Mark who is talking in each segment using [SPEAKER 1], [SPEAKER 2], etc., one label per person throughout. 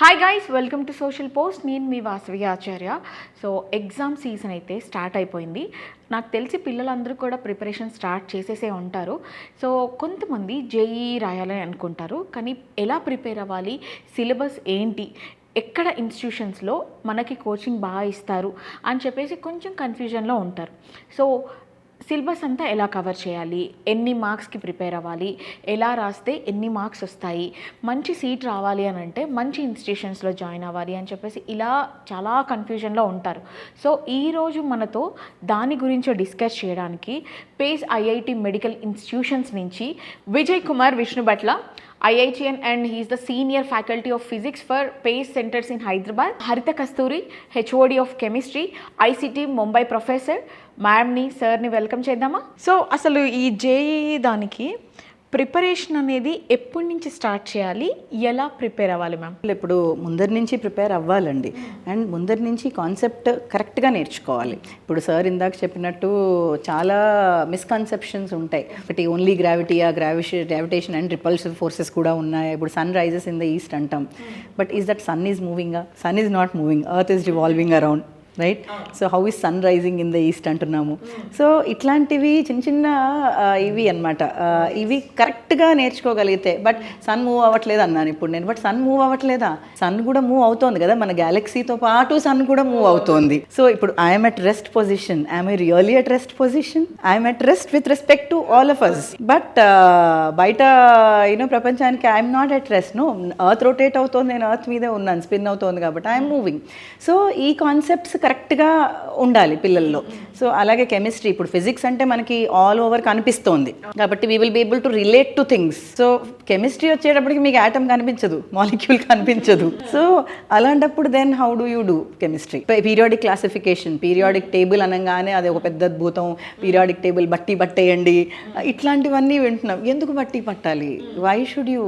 [SPEAKER 1] Hi guys, welcome to social post. నేను మీ వాసవి ఆచార్య. So exam season అయితే start అయిపోయింది. నాకు తెలిసి పిల్లలందరూ కూడా ప్రిపరేషన్ స్టార్ట్ చేసేసే ఉంటారు. సో కొంతమంది జేఈఈ రాయాలని అనుకుంటారు, కానీ ఎలా ప్రిపేర్ అవ్వాలి, సిలబస్ ఏంటి, ఎక్కడ ఇన్స్టిట్యూషన్స్లో మనకి కోచింగ్ బాగా ఇస్తారు అని చెప్పేసి కొంచెం కన్ఫ్యూజన్లో ఉంటారు. సో సిలబస్ అంతా ఎలా కవర్ చేయాలి, ఎన్ని మార్క్స్కి ప్రిపేర్ అవ్వాలి, ఎలా రాస్తే ఎన్ని మార్క్స్ వస్తాయి, మంచి సీట్ రావాలి అని అంటే మంచి ఇన్స్టిట్యూషన్స్లో జాయిన్ అవ్వాలి అని చెప్పేసి ఇలా చాలా కన్ఫ్యూజన్లో ఉంటారు. సో ఈరోజు మనతో దాని గురించి డిస్కస్ చేయడానికి పేస్ ఐఐటి మెడికల్ ఇన్స్టిట్యూషన్స్ నుంచి Vijay Kumar Vishnubhatla, IITN, and he is the senior faculty of physics for PACE centers in Hyderabad. Harita Kasturi, HOD of chemistry, ICT Mumbai professor. మ్యామ్ని సార్ని వెల్కమ్ చేద్దామా? సో అసలు ఈ జేఈఈ దానికి ప్రిపరేషన్ అనేది ఎప్పటి నుంచి స్టార్ట్ చేయాలి, ఎలా ప్రిపేర్ అవ్వాలి మ్యామ్?
[SPEAKER 2] ఇప్పుడు ముందరి నుంచి ప్రిపేర్ అవ్వాలండి. అండ్ ముందరి నుంచి కాన్సెప్ట్ కరెక్ట్గా నేర్చుకోవాలి. ఇప్పుడు సార్ ఇందాక చెప్పినట్టు చాలా మిస్కన్సెప్షన్స్ ఉంటాయి. ఒకటి only gravitation and repulsive forces కూడా ఉన్నాయి. ఇప్పుడు sun rises in the east అంటాం, but is that sun is moving? Sun is not moving, earth is revolving around, right? So how is sun rising in the east అంటున్నాము. సో ఇట్లాంటివి చిన్న చిన్న ఇవి అనమాట. ఇవి కరెక్ట్గా నేర్చుకోగలిగితే, బట్ సన్ మూవ్ అవ్వట్లేదు అన్నాను ఇప్పుడు నేను, బట్ సన్ మూవ్ అవ్వట్లేదా? సన్ కూడా మూవ్ అవుతోంది కదా, మన గ్యాలక్సీతో పాటు సన్ కూడా మూవ్ అవుతోంది. సో ఇప్పుడు I'm at rest position, I'm really at rest position, I'm at rest with respect to all of us. But బయట ప్రపంచానికి I'm not at rest. No, earth rotate అవుతోంది, నేను ఎర్త్ మీదే ఉన్నాను, స్పిన్ అవుతోంది కాబట్టి ఐఎమ్ మూవింగ్. సో ఈ concepts కరెక్ట్గా ఉండాలి పిల్లల్లో. సో అలాగే కెమిస్ట్రీ, ఇప్పుడు ఫిజిక్స్ అంటే మనకి ఆల్ ఓవర్ కనిపిస్తోంది కాబట్టి we will be able to relate to things. So chemistry వచ్చేటప్పటికి మీకు యాటమ్ కనిపించదు, మాలిక్యూల్ కనిపించదు. సో అలాంటప్పుడు then how do you do chemistry? Periodic classification, periodic table అనగానే అది ఒక పెద్ద అద్భుతం. పీరియాడిక్ టేబుల్ బట్టి పట్టేయండి, ఇట్లాంటివన్నీ వింటున్నాం. ఎందుకు బట్టి పట్టాలి? Why should you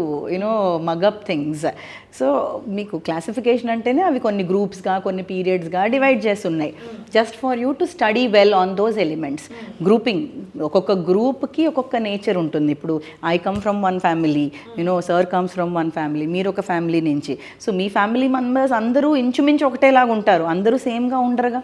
[SPEAKER 2] mug up things? So మీకు క్లాసిఫికేషన్ అంటేనే అవి కొన్ని గ్రూప్స్గా, కొన్ని పీరియడ్స్గా డివైడ్ చేస్తున్నాయి, just for you to study well on those elements. Grouping, ఒక్కొక్క గ్రూప్కి ఒక్కొక్క నేచర్ ఉంటుంది. ఇప్పుడు I come from one family, sir comes from one family, మీరు ఒక ఫ్యామిలీ నుంచి. సో మీ ఫ్యామిలీ మెంబర్స్ అందరూ ఇంచుమించు ఒకటేలాగా ఉంటారు, అందరూ సేమ్గా ఉండరుగా.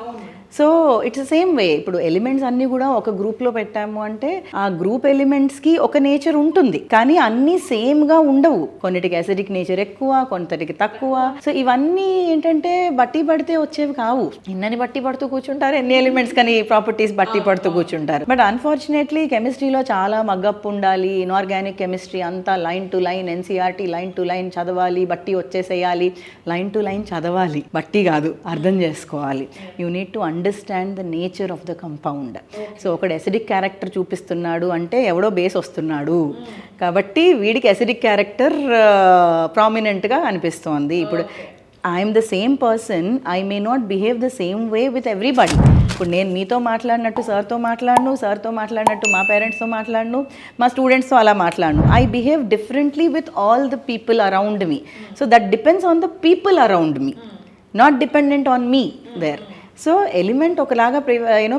[SPEAKER 2] So it's same way. ఇప్పుడు ఎలిమెంట్స్ అన్నీ కూడా ఒక గ్రూప్లో పెట్టాము అంటే ఆ గ్రూప్ ఎలిమెంట్స్కి ఒక నేచర్ ఉంటుంది, కానీ అన్నీ సేమ్గా ఉండవు. కొన్నిటికి అసిడిక్ నేచర్ ఎక్కువ, కొంతటికి తక్కువ. సో ఇవన్నీ ఏంటంటే బట్టి పడితే వచ్చేవి కావు. ఎన్నని బట్టి పడుతూ కూర్చుంటారు, ఎన్ని ఎలిమెంట్స్ కానీ ప్రాపర్టీస్ బట్టి పడుతూ కూర్చుంటారు. బట్ అన్ఫార్చునేట్లీ కెమిస్ట్రీలో చాలా మగ్గప్ ఉండాలి. ఇన్ఆర్గానిక్ కెమిస్ట్రీ అంతా line to line, NCERT line to line చదవాలి, బట్టి వచ్చేసేయాలి. లైన్ టు లైన్ చదవాలి, బట్టి కాదు, అర్థం చేసుకోవాలి. You need to understand the nature of the compound. So ఒకడు ఎసిడిక్ క్యారెక్టర్ చూపిస్తున్నాడు అంటే ఎవడో బేస్ వస్తున్నాడు కాబట్టి వీడికి ఎసిడిక్ క్యారెక్టర్ ప్రామినెంట్గా అనిపిస్తోంది. ఇప్పుడు I'm the same person, I may not behave the same way with everybody. ఇప్పుడు నేను మీతో మాట్లాడినట్టు సార్తో మాట్లాడను, సార్తో మాట్లాడినట్టు మా పేరెంట్స్తో మాట్లాడను, మా స్టూడెంట్స్తో అలా మాట్లాడను. I behave differently with all the people around me. So that depends on the people around me, not dependent on me there. So element ఒకలాగా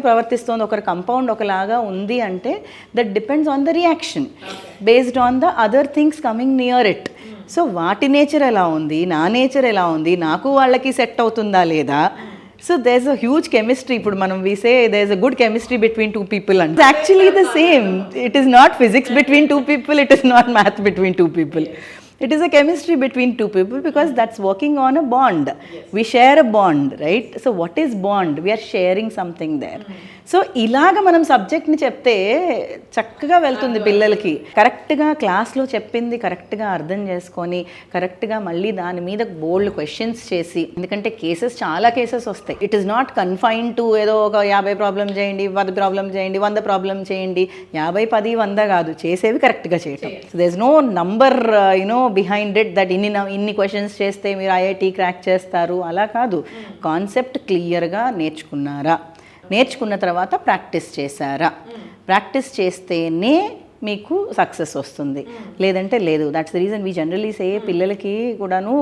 [SPEAKER 2] ప్రవర్తిస్తుంది, ఒకరి కంపౌండ్ ఒకలాగా ఉంది అంటే that depends on the reaction based on the other things coming near it. So వాటి nature ఎలా ఉంది, నా నేచర్ ఎలా ఉంది, నాకు వాళ్ళకి సెట్ అవుతుందా లేదా? So there is a huge chemistry. ఇప్పుడు మనం we say there is a good chemistry between two people and actually the same. It is not physics between two people, it is not math between two people. It is a chemistry between two people because that's working on a bond. Yes. We share a bond, right? So what is bond? We are sharing something there. So ఇలాగ మనం సబ్జెక్ట్ని చెప్తే చక్కగా వెళ్తుంది పిల్లలకి. కరెక్ట్గా క్లాస్లో చెప్పింది కరెక్ట్గా అర్థం చేసుకొని కరెక్ట్గా మళ్ళీ దాని మీద బోల్డ్ క్వశ్చన్స్ చేసి, ఎందుకంటే కేసెస్ చాలా కేసెస్ వస్తాయి. It is not confine to ఏదో ఒక 50 ప్రాబ్లం చేయండి, 10 ప్రాబ్లం చేయండి, 100 ప్రాబ్లం చేయండి. 50, 10, 100 కాదు, చేసేవి కరెక్ట్గా చేయటం. So there is no number behind it that ఇన్ని క్వశ్చన్స్ చేస్తే మీరు ఐఐటి క్రాక్ చేస్తారు, అలా కాదు. కాన్సెప్ట్ క్లియర్గా నేర్చుకున్నారా, నేర్చుకున్న తర్వాత ప్రాక్టీస్ చేశారా, ప్రాక్టీస్ చేస్తేనే మీకు సక్సెస్ వస్తుంది, లేదంటే లేదు. That's the reason we generally say పిల్లలకి కూడాను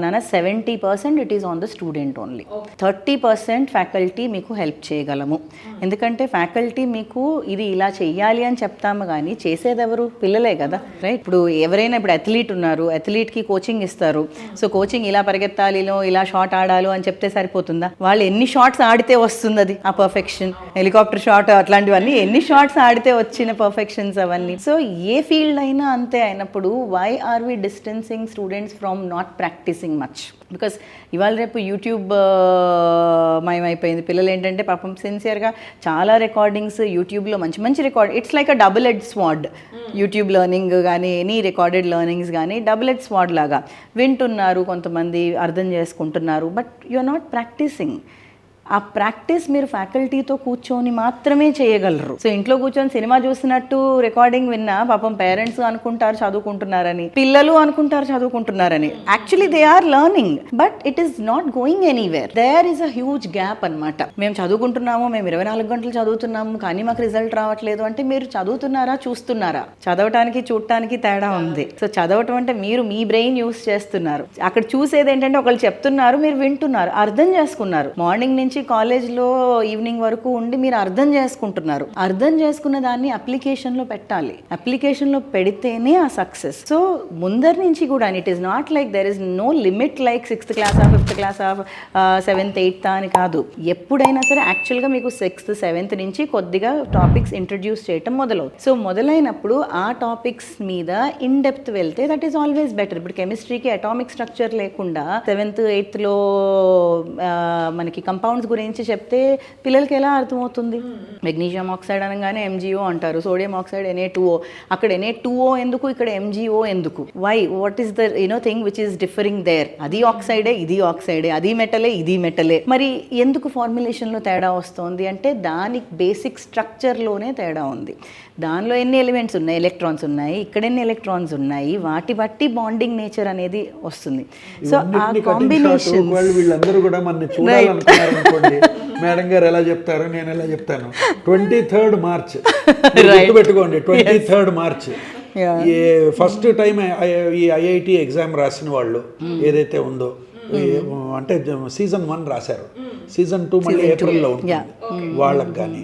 [SPEAKER 2] నాన్న 70% it is on the student only, 30% faculty మీకు హెల్ప్ చేయగలము. ఎందుకంటే ఫ్యాకల్టీ మీకు ఇది ఇలా చెయ్యాలి అని చెప్తాము, కానీ చేసేది ఎవరు? పిల్లలే కదా, రైట్? ఇప్పుడు ఎవరైనా ఇప్పుడు అథ్లీట్ ఉన్నారు, అథ్లీట్కి కోచింగ్ ఇస్తారు. సో కోచింగ్ ఇలా పరిగెత్తాలిలో ఇలా షాట్ ఆడాలి అని చెప్తే సరిపోతుందా? వాళ్ళు ఎన్ని షాట్స్ ఆడితే వస్తుంది అది ఆ పర్ఫెక్షన్? హెలికాప్టర్ షాట్ అట్లాంటివన్నీ ఎన్ని షాట్స్ ఆడితే వచ్చిన పర్ఫెక్షన్స్ అవన్నీ. సో ఏ ఫీల్డ్ అయినా అంతే అయినప్పుడు why are we distancing students from not practising much? Because ఇవాళ రేపు యూట్యూబ్ మయమైపోయింది. పిల్లలు ఏంటంటే పాపం సిన్సియర్గా చాలా రికార్డింగ్స్ యూట్యూబ్లో మంచి మంచి record, it's like a double edge sword. YouTube learning కానీ ఎనీ రికార్డెడ్ లెర్నింగ్స్ కానీ డబుల్ ఎడ్జ్ స్వాడ్ లాగా వింటున్నారు, కొంతమంది అర్థం చేసుకుంటున్నారు, but you are not practising. ఆ ప్రాక్టీస్ మీరు ఫ్యాకల్టీతో కూర్చొని మాత్రమే చేయగలరు. సో ఇంట్లో కూర్చొని సినిమా చూసినట్టు రికార్డింగ్ విన్నా పాపం పేరెంట్స్ అనుకుంటారు చదువుకుంటున్నారని, పిల్లలు అనుకుంటారు చదువుకుంటున్నారని. Actually they are learning, but it is not going anywhere. There is a huge gap అనమాట. మేము చదువుకుంటున్నాము, మేము 24 గంటలు చదువుతున్నాము, కానీ మాకు రిజల్ట్ రావట్లేదు అంటే మీరు చదువుతున్నారా, చూస్తున్నారా? చదవటానికి చూడటానికి తేడా ఉంది. సో చదవటం అంటే మీరు మీ బ్రెయిన్ యూస్ చేస్తున్నారు, అక్కడ చూసేది ఏంటంటే ఒకళ్ళు చెప్తున్నారు, మీరు వింటున్నారు, అర్థం చేసుకున్నారు. మార్నింగ్ నుంచి కాలేజ్లో ఈవినింగ్ వరకు ఉండి మీరు అర్థం చేసుకుంటున్నారు. అర్థం చేసుకున్న దాన్ని అప్లికేషన్లో పెట్టాలి. అప్లికేషన్లో పెడితేనే ఆ సక్సెస్. సో ముందరి నుంచి కూడా it is not like there is no limit like 6th క్లాసా 5th క్లాసా 7th 8th అని కాదు. ఎప్పుడైనా సరే యాక్చువల్గా మీకు 6th 7th నుంచి కొద్దిగా టాపిక్స్ ఇంట్రడ్యూస్ చేయటం మొదలవుతుంది. సో మొదలైనప్పుడు ఆ టాపిక్స్ మీద ఇన్ డెప్త్ వెళ్తే దట్ ఈస్ ఆల్వేస్ బెటర్. ఇప్పుడు కెమిస్ట్రీకి అటామిక్ స్ట్రక్చర్ లేకుండా 7th 8thలో మనకి కంపౌండ్స్ గురించి చెప్తే పిల్లలకి ఎలా అర్థమవుతుంది? మెగ్నీషియం ఆక్సైడ్ అనగానే MgO అంటారు, సోడియం ఆక్సైడ్ Na2O. అక్కడ Na2O ఎందుకు, ఇక్కడ MgO ఎందుకు? Why? What is the thing which is differing there? అది ఆక్సైడే, ఇది ఆక్సైడే, అది మెటలే, ఇది మెటలే. మరి ఎందుకు ఫార్ములేషన్లో తేడా వస్తుంది అంటే దానికి బేసిక్ స్ట్రక్చర్లోనే తేడా ఉంది. దానిలో ఎన్ని ఎలిమెంట్స్ ఉన్నాయి, ఎలక్ట్రాన్స్ ఉన్నాయి, ఇక్కడ ఎన్ని ఎలక్ట్రాన్స్ ఉన్నాయి, వాటి బట్టి బాండింగ్ నేచర్ అనేది వస్తుంది. సో ఆ కాంబినేషన్
[SPEAKER 3] వీళ్ళందరూ కూడా మన చూడాలనుకున్నారనుకోండి, మేడం గారు ఎలా చెప్తారో నేను ఎలా చెప్తాను. 23rd March గుర్తుపెట్టుకోండి, 23rd March ఈ ఫస్ట్ టైం ఈ IIT ఎగ్జామ్ రాసిన వాళ్ళు ఏదైతే ఉందో, అంటే season 1 రాశారు, season 2 మళ్ళీ ఏప్రిల్లో ఉంటుంది వాళ్ళకి. కానీ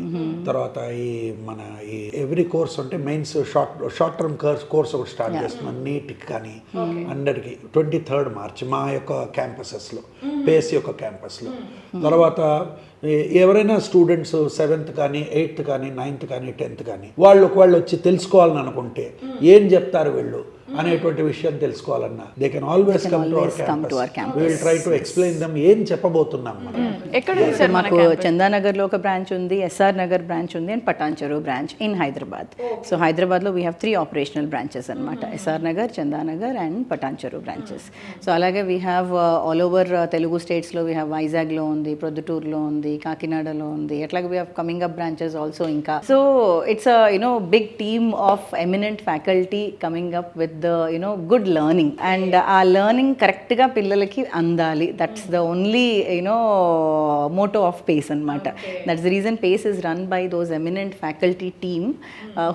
[SPEAKER 3] తర్వాత ఈ మన ఈ ఎవ్రీ కోర్స్ అంటే మెయిన్స్ షార్ట్ టర్మ్ కోర్స్ ఒకటి స్టార్ట్ చేస్తున్నాం నీట్కి కానీ అందరికి 23rd March మా యొక్క క్యాంపసెస్లో, పేస్ యొక్క క్యాంపస్లో. తర్వాత ఎవరైనా స్టూడెంట్స్ 7th కానీ 8th కానీ 9th కానీ 10th కానీ వాళ్ళు వచ్చి తెలుసుకోవాలని అనుకుంటే ఏం చెప్తారు వీళ్ళు అనేటువంటి విషయం తెలుసుకోవాలన్నా they can always come to our campus. We will try to explain them ఏం చెప్పబోతున్నాం మనం.
[SPEAKER 2] మాకు చందానగర్లో ఒక బ్రాంచ్ ఉంది, SR నగర్ బ్రాంచ్ ఉంది, and Patancheru branch in Hyderabad. So హైదరాబాద్లో వీ హ్యావ్ 3 ఆపరేషనల్ బ్రాంచెస్ అనమాట, SR Nagar, Chandanagar and Patancheru branches. So అలాగే we have all over Telugu స్టేట్స్లో వీ హ్యావ్ వైజాగ్లో ఉంది, ప్రొద్దుటూరులో ఉంది, కాకినాడలో ఉంది, అట్లాగే we have coming up branches also. ఇంకా so it's big team of eminent faculty coming up with the good learning, and ఆ లెర్నింగ్ కరెక్ట్గా పిల్లలకి అందాలి. That's the only motto of PACE అనమాట. That's the reason PACE is run by those eminent faculty team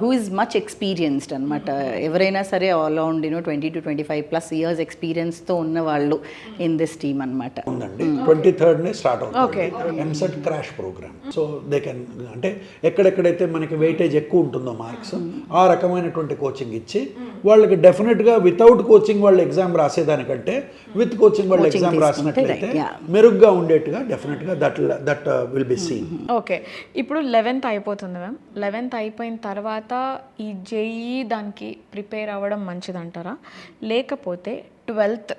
[SPEAKER 2] who is much experienced అనమాట. ఎవరైనా సరే around 20 to 25+ years ఎక్స్పీరియన్స్తో ఉన్న వాళ్ళు ఇన్ దిస్ టీమ్ అనమాట.
[SPEAKER 3] ఉందండి 23rd స్టార్ట్ అవుతుంది EAMCET crash programme. So they can అంటే ఎక్కడెక్కడైతే మనకి వెయిటేజ్ ఎక్కువ ఉంటుందో మార్క్స్, ఆ రకమైనటువంటి కోచింగ్ ఇచ్చి వాళ్ళకి డెఫినెట్గా వితౌట్ కోచింగ్ వాళ్ళు ఎగ్జామ్ రాసేదానికంటే విత్ కోచింగ్ వాళ్ళు ఎగ్జామ్ రాసినట్లయితే మెరుగ్గా ఉండేట్టుగా డెఫినెట్గా that will be seen.
[SPEAKER 1] Okay, ఇప్పుడు 11th అయిపోతుంది మ్యామ్. 11th అయిపోయిన తర్వాత ఈ JEE దానికి ప్రిపేర్ అవ్వడం మంచిదంటారా, లేకపోతే 12th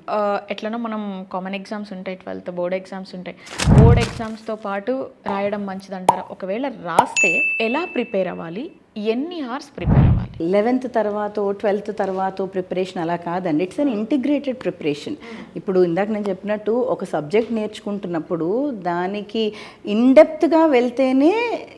[SPEAKER 1] ఎట్లనో మనం కామన్ ఎగ్జామ్స్ ఉంటాయి, 12th బోర్డ్ ఎగ్జామ్స్ ఉంటాయి, బోర్డ్ ఎగ్జామ్స్తో పాటు రాయడం మంచిదంటారా? ఒకవేళ రాస్తే ఎలా ప్రిపేర్ అవ్వాలి, ఎన్ని అవర్స్ ప్రిపేర్ అవ్వాలి?
[SPEAKER 2] 11th తర్వాత 12th తర్వాత ప్రిపరేషన్ అలా కాదండి, ఇట్స్ అన్ ఇంటిగ్రేటెడ్ ప్రిపరేషన్. ఇప్పుడు ఇందాక నేను చెప్పినట్టు ఒక సబ్జెక్ట్ నేర్చుకుంటున్నప్పుడు దానికి ఇన్డెప్త్గా వెళ్తేనే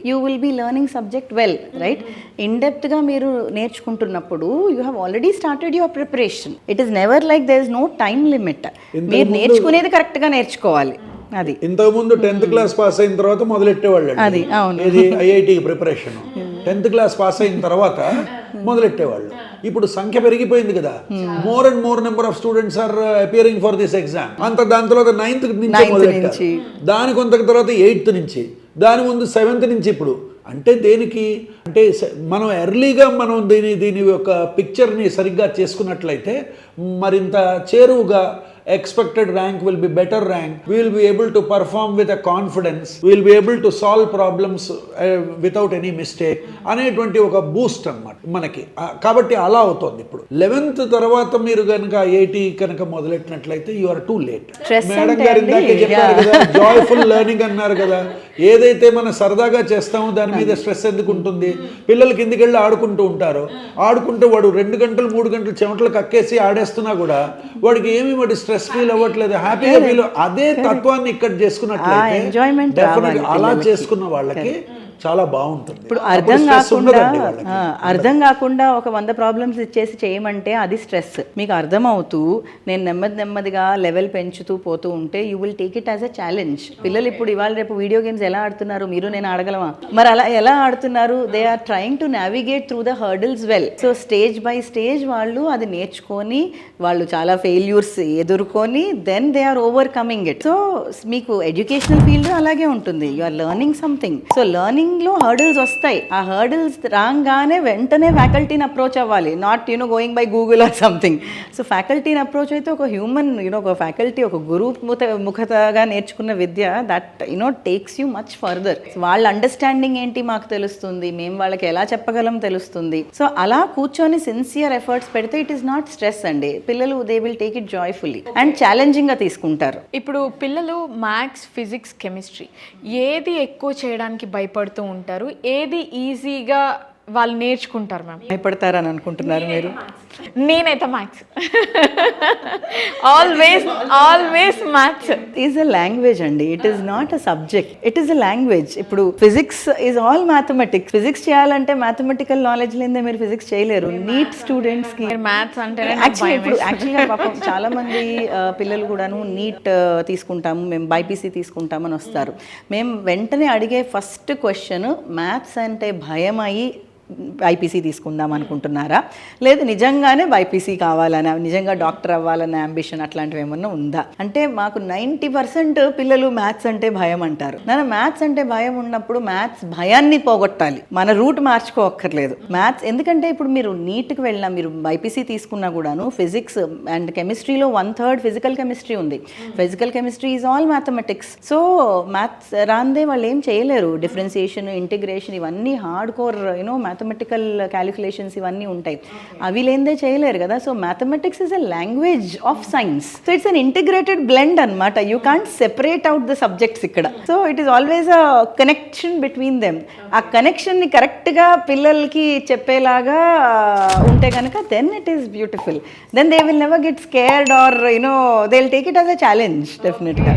[SPEAKER 2] you will be learning subject well, right? ఇన్డెప్త్గా మీరు నేర్చుకుంటున్నప్పుడు you have already started your preparation. It is never like there is no time limit. మీరు నేర్చుకునేది కరెక్ట్గా నేర్చుకోవాలి. అది
[SPEAKER 3] ఇంతకుముందు 10th క్లాస్ పాస్ అయిన తర్వాత మొదలెట్టేవాళ్ళు, అది అవును, ఇది IIT preparation. 10th class pass అయిన తర్వాత మొదలెట్టేవాళ్ళు. ఇప్పుడు సంఖ్య పెరిగిపోయింది కదా, more and more number of students are appearing for this exam. దాని తర్వాత 9th నుంచి మొదలెట్టారు, దాని కొంత తర్వాత 8th నుంచి, దాని ముందు 7th నుంచి. ఇప్పుడు అంటే దేనికి అంటే మనం ఎర్లీగా మనం దీని యొక్క పిక్చర్ని సరిగ్గా చేసుకున్నట్లయితే మరింత చేరువుగా expected rank will be better rank, we will be able to perform with a confidence, we will be able to solve problems without any mistake అనేటువంటి ఒక బూస్ట్ అన్నమాట మనకి. కాబట్టి అలా అవుతుంది. ఇప్పుడు 11th తర్వాత మీరు కనుక 80 కనుక మొదలెట్టినట్లయితే you are too late. Madam గారు ఇందాకే చెప్పారు కదా, జాయ్ఫుల్ లెర్నింగ్ అన్నారు కదా, ఏదైతే మనం సరదాగా చేస్తామో దాని మీద స్ట్రెస్ ఎందుకు ఉంటుంది? పిల్లలు కిందికి వెళ్ళి ఆడుకుంటూ ఉంటారు, ఆడుకుంటే వాడు 2 గంటలు 3 గంటలు చెమటలు కక్కేసి ఆడేస్తున్నా కూడా వాడికి ఏమి వాడి స్ట్రెస్ ఫీల్ అవ్వట్లేదు, హ్యాపీగా ఫీల్. అదే తత్వాన్ని ఇక్కడ చేసుకున్నట్లయితే అలా చేసుకున్న వాళ్ళకి చాలా బాగుంటుంది.
[SPEAKER 2] ఇప్పుడు అర్థం కాకుండా ఒక 100 ప్రాబ్లమ్స్ ఇచ్చేసి చేయమంటే అది స్ట్రెస్. మీకు అర్థమవుతూ నేను నెమ్మదిగా లెవెల్ పెంచుతూ పోతూ ఉంటే you will take it as a challenge. పిల్లలు ఇప్పుడు ఇవాళ రేపు వీడియో గేమ్స్ ఎలా ఆడుతున్నారు, మీరు నేను ఆడగలమా? మరి అలా ఎలా ఆడుతున్నారు? They are trying to navigate through the hurdles well. So stage by stage వాళ్ళు అది నేర్చుకొని, వాళ్ళు చాలా ఫెయిల్యూర్స్ ఎదుర్కొని then they are overcoming it. So మీకు ఎడ్యుకేషనల్ ఫీల్డ్ అలాగే ఉంటుంది, you are learning something. So learning లో హర్డిల్స్ వస్తాయి. ఆ హర్డిల్స్ రాగానే వెంటనే ఫ్యాకల్టీని అప్రోచ్ అవ్వాలి, not going by Google or something. So ఫ్యాకల్టీని అప్రోచ్ అయితే ఒక హ్యూమన్ ఒక ఫ్యాకల్టీ, ఒక గురువు ముఖతగా నేర్చుకున్న విద్య that takes you much further. వాళ్ళ అండర్స్టాండింగ్ ఏంటి మాకు తెలుస్తుంది, మేము వాళ్ళకి ఎలా చెప్పగలం తెలుస్తుంది. సో అలా కూర్చొని సిన్సియర్ ఎఫర్ట్స్ పెడితే ఇట్ ఈస్ నాట్ స్ట్రెస్ అండి. పిల్లలు they will take it joyfully and challenging గా తీసుకుంటారు.
[SPEAKER 1] ఇప్పుడు పిల్లలు మ్యాథ్స్, ఫిజిక్స్, కెమిస్ట్రీ ఏది ఎక్కువ చేయడానికి భయపడుతూ ఉంటారు, ఏది ఈజీగా వాళ్ళు నేర్చుకుంటారు? మ్యామ్
[SPEAKER 2] భయపడతారని అనుకుంటున్నారు మీరు?
[SPEAKER 1] నేనైతే maths, always maths.
[SPEAKER 2] Is a language అండి, it is not a subject, it is a language. ఇప్పుడు physics is all mathematics. Physics చేయాలంటే మ్యాథమెటికల్ నాలెడ్జ్ లేదే మీరు ఫిజిక్స్ చేయలేరు. నీట్ స్టూడెంట్స్ కి మ్యాథ్స్ అంటే యాక్చువల్గా పాపం చాలా మంది పిల్లలు కూడాను నీట్ తీసుకుంటాము మేము, బైపీసీ తీసుకుంటామని వస్తారు. మేము వెంటనే అడిగే ఫస్ట్ క్వశ్చన్, మ్యాథ్స్ అంటే భయం అయ్యి బైపీసీ తీసుకుందాం అనుకుంటున్నారా, లేదు నిజంగానే బైపీసీ కావాలని, నిజంగా డాక్టర్ అవ్వాలన్న అంబిషన్ అట్లాంటివి ఏమన్నా ఉందా అంటే మాకు 90% పిల్లలు మ్యాథ్స్ అంటే భయం అంటారు. నేను మ్యాథ్స్ అంటే భయం ఉన్నప్పుడు మ్యాథ్స్ భయాన్ని పోగొట్టాలి, మన రూట్ మార్చుకోవక్కర్లేదు. మ్యాథ్స్ ఎందుకంటే ఇప్పుడు మీరు నీట్కి వెళ్ళినా, మీరు బైపీసీ తీసుకున్నా కూడాను ఫిజిక్స్ అండ్ కెమిస్ట్రీలో 1/3 ఫిజికల్ కెమిస్ట్రీ ఉంది. Physical chemistry is all mathematics. So maths రాందే వాళ్ళు ఏం చేయలేరు. డిఫరెన్సియేషన్, ఇంటిగ్రేషన్ ఇవన్నీ హార్డ్ కోర్ మ్యాథమెటికల్ క్యాలిక్యులేషన్స్ ఇవన్నీ ఉంటాయి, అవి లేనిదే చేయలేరు కదా. So mathematics is a language of science. So it's an integrated blend అనమాట. You can't separate out the subjects ఇక్కడ. So it is always a connection between them. ఆ కనెక్షన్ని కరెక్ట్గా పిల్లలకి చెప్పేలాగా ఉంటే కనుక then it is beautiful. Then they will never get scared or they will take it as a challenge డెఫినెట్గా.